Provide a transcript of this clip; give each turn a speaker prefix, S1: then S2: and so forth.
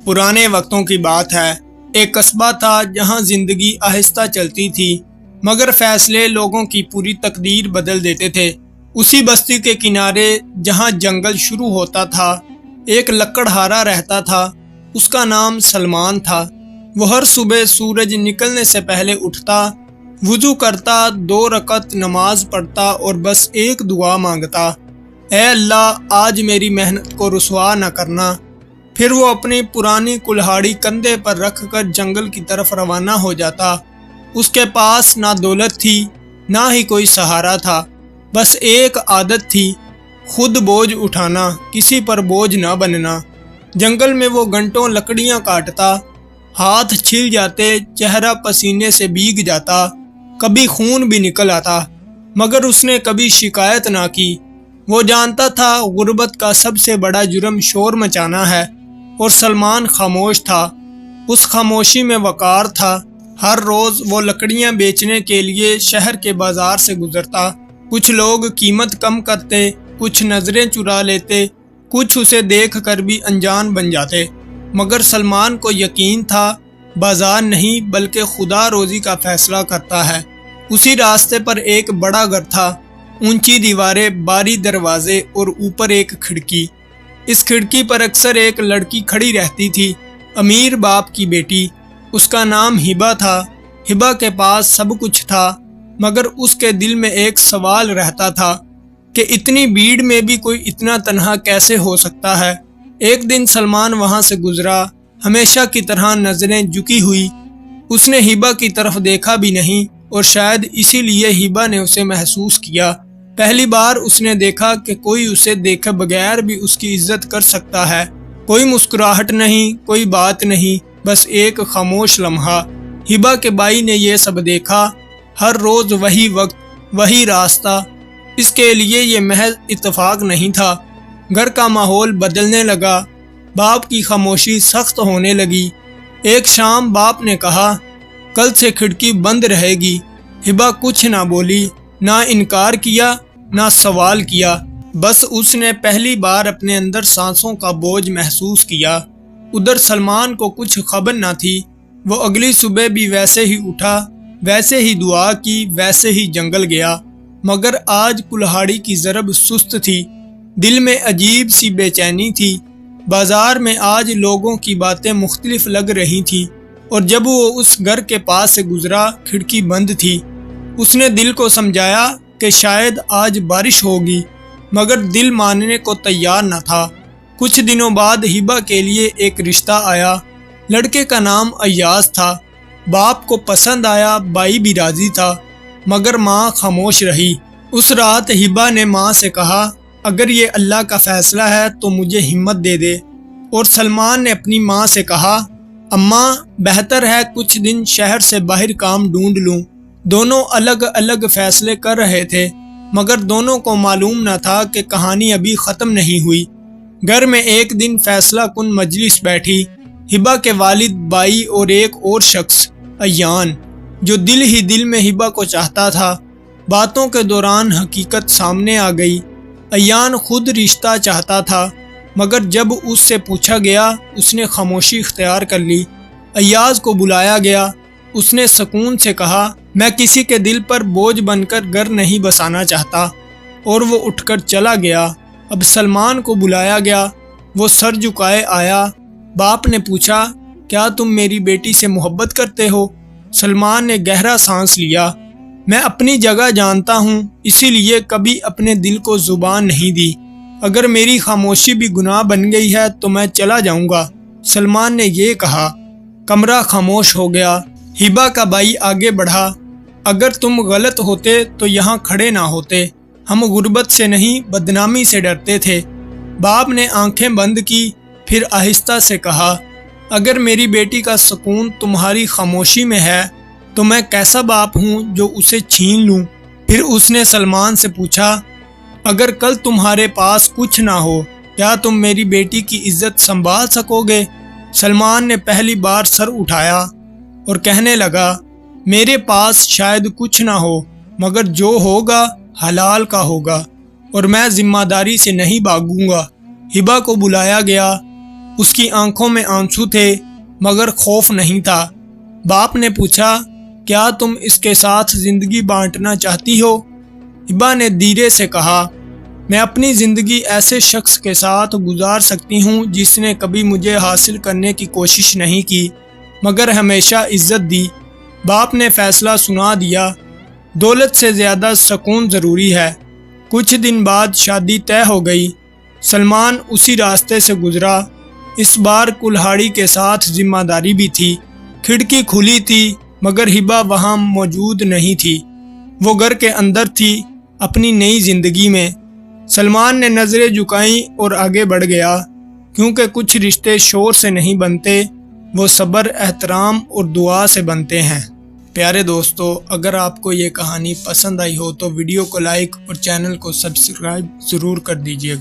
S1: पुराने वक्तों की बात है। एक कस्बा था जहां जिंदगी आहिस्ता चलती थी, मगर फैसले लोगों की पूरी तकदीर बदल देते थे। उसी बस्ती के किनारे जहां जंगल शुरू होता था, एक लकड़हारा रहता था। उसका नाम सलमान था। वो हर सुबह सूरज निकलने से पहले उठता, वुजू करता, 2 रकत नमाज पढ़ता और बस एक दुआ मांगता, ऐ अल्लाह आज मेरी मेहनत को रुसवा न करना। फिर वो अपनी पुरानी कुल्हाड़ी कंधे पर रख कर जंगल की तरफ रवाना हो जाता। उसके पास ना दौलत थी, ना ही कोई सहारा था, बस एक आदत थी, खुद बोझ उठाना, किसी पर बोझ न बनना। जंगल में वो घंटों लकड़ियां काटता, हाथ छिल जाते, चेहरा पसीने से भीग जाता, कभी खून भी निकल आता, मगर उसने कभी शिकायत ना की। वो जानता था गुर्बत का सबसे बड़ा जुर्म शोर मचाना है, और सलमान खामोश था। उस खामोशी में वकार था। हर रोज वो लकड़ियां बेचने के लिए शहर के बाजार से गुजरता। कुछ लोग कीमत कम करते, कुछ नजरें चुरा लेते, कुछ उसे देख कर भी अनजान बन जाते, मगर सलमान को यकीन था बाजार नहीं बल्कि खुदा रोजी का फैसला करता है। उसी रास्ते पर एक बड़ा घर था, ऊंची दीवारें, बारी दरवाजे और ऊपर एक खिड़की। इस खिड़की पर अक्सर एक लड़की खड़ी रहती थी, अमीर बाप की बेटी। उसका नाम हिबा था। हिबा के पास सब कुछ था, मगर उसके दिल में एक सवाल रहता था कि इतनी भीड़ में भी कोई इतना तन्हा कैसे हो सकता है। एक दिन सलमान वहां से गुजरा, हमेशा की तरह नजरें झुकी हुई। उसने हिबा की तरफ देखा भी नहीं, और शायद इसीलिए हिबा ने उसे महसूस किया। पहली बार उसने देखा कि कोई उसे देखे बगैर भी उसकी इज्जत कर सकता है। कोई मुस्कुराहट नहीं, कोई बात नहीं, बस एक खामोश लम्हा। हिबा के भाई ने यह सब देखा, हर रोज वही वक्त, वही रास्ता। इसके लिए ये महज इत्तेफाक नहीं था। घर का माहौल बदलने लगा, बाप की खामोशी सख्त होने लगी। एक शाम बाप ने कहा, कल से खिड़की बंद रहेगी। हिबा कुछ ना बोली, ना इनकार किया, ना सवाल किया, बस उसने पहली बार अपने अंदर सांसों का बोझ महसूस किया। उधर सलमान को कुछ खबर ना थी। वो अगली सुबह भी वैसे ही उठा, वैसे ही दुआ की, वैसे ही जंगल गया, मगर आज कुल्हाड़ी की ज़रब सुस्त थी। दिल में अजीब सी बेचैनी थी। बाजार में आज लोगों की बातें मुख्तलिफ लग रही थी, और जब वो उस घर के पास से गुजरा, खिड़की बंद थी। उसने दिल को समझाया कि शायद आज बारिश होगी, मगर दिल मानने को तैयार न था। कुछ दिनों बाद हिबा के लिए एक रिश्ता आया। लड़के का नाम अय्याज था। बाप को पसंद आया, भाई भी राजी था, मगर माँ खामोश रही। उस रात हिबा ने माँ से कहा, अगर ये अल्लाह का फैसला है तो मुझे हिम्मत दे दे। और सलमान ने अपनी माँ से कहा, अम्मा बेहतर है कुछ दिन शहर से बाहर काम ढूंढ लूं। दोनों अलग अलग फैसले कर रहे थे, मगर दोनों को मालूम न था कि कहानी अभी ख़त्म नहीं हुई। घर में एक दिन फैसला कुन मजलिस बैठी। हिबा के वालिद, भाई और एक और शख्स अयान, जो दिल ही दिल में हिबा को चाहता था। बातों के दौरान हकीकत सामने आ गई। अयान खुद रिश्ता चाहता था, मगर जब उससे पूछा गया, उसने खामोशी इख्तियार कर ली। अय्याज को बुलाया गया। उसने सुकून से कहा, मैं किसी के दिल पर बोझ बनकर घर नहीं बसाना चाहता, और वो उठकर चला गया। अब सलमान को बुलाया गया। वो सर झुकाए आया। बाप ने पूछा, क्या तुम मेरी बेटी से मोहब्बत करते हो? सलमान ने गहरा सांस लिया। मैं अपनी जगह जानता हूँ, इसीलिए कभी अपने दिल को जुबान नहीं दी। अगर मेरी खामोशी भी गुनाह बन गई है तो मैं चला जाऊंगा, सलमान ने ये कहा। कमरा खामोश हो गया। हिबा का भाई आगे बढ़ा, अगर तुम गलत होते तो यहाँ खड़े ना होते। हम गुर्बत से नहीं, बदनामी से डरते थे। बाप ने आंखें बंद की, फिर आहिस्ता से कहा, अगर मेरी बेटी का सुकून तुम्हारी खामोशी में है तो मैं कैसा बाप हूँ जो उसे छीन लूँ। फिर उसने सलमान से पूछा, अगर कल तुम्हारे पास कुछ ना हो, क्या तुम मेरी बेटी की इज्जत संभाल सकोगे? सलमान ने पहली बार सर उठाया और कहने लगा, मेरे पास शायद कुछ ना हो, मगर जो होगा हलाल का होगा, और मैं जिम्मेदारी से नहीं भागूंगा। हिबा को बुलाया गया। اس کی آنکھوں میں آنسو تھے مگر خوف نہیں تھا۔ باپ نے پوچھا، کیا تم اس کے ساتھ زندگی بانٹنا چاہتی ہو؟ ہبا نے دھیرے سے کہا، میں اپنی زندگی ایسے شخص کے ساتھ گزار سکتی ہوں جس نے کبھی مجھے حاصل کرنے کی کوشش نہیں کی مگر ہمیشہ عزت دی۔ باپ نے فیصلہ سنا دیا، دولت سے زیادہ سکون ضروری ہے۔ کچھ دن بعد شادی طے ہو گئی۔ سلمان اسی راستے سے گزرا۔ اس بار کلہاڑی کے ساتھ ذمہ داری بھی تھی۔ کھڑکی کھلی تھی مگر ہبا وہاں موجود نہیں تھی۔ وہ گھر کے اندر تھی، اپنی نئی زندگی میں۔ سلمان نے نظریں جھکائیں اور آگے بڑھ گیا، کیونکہ کچھ رشتے شور سے نہیں بنتے، وہ صبر، احترام اور دعا سے بنتے ہیں۔ پیارے دوستو، اگر آپ کو یہ کہانی پسند آئی ہو تو ویڈیو کو لائک اور چینل کو سبسکرائب ضرور کر دیجیے گا۔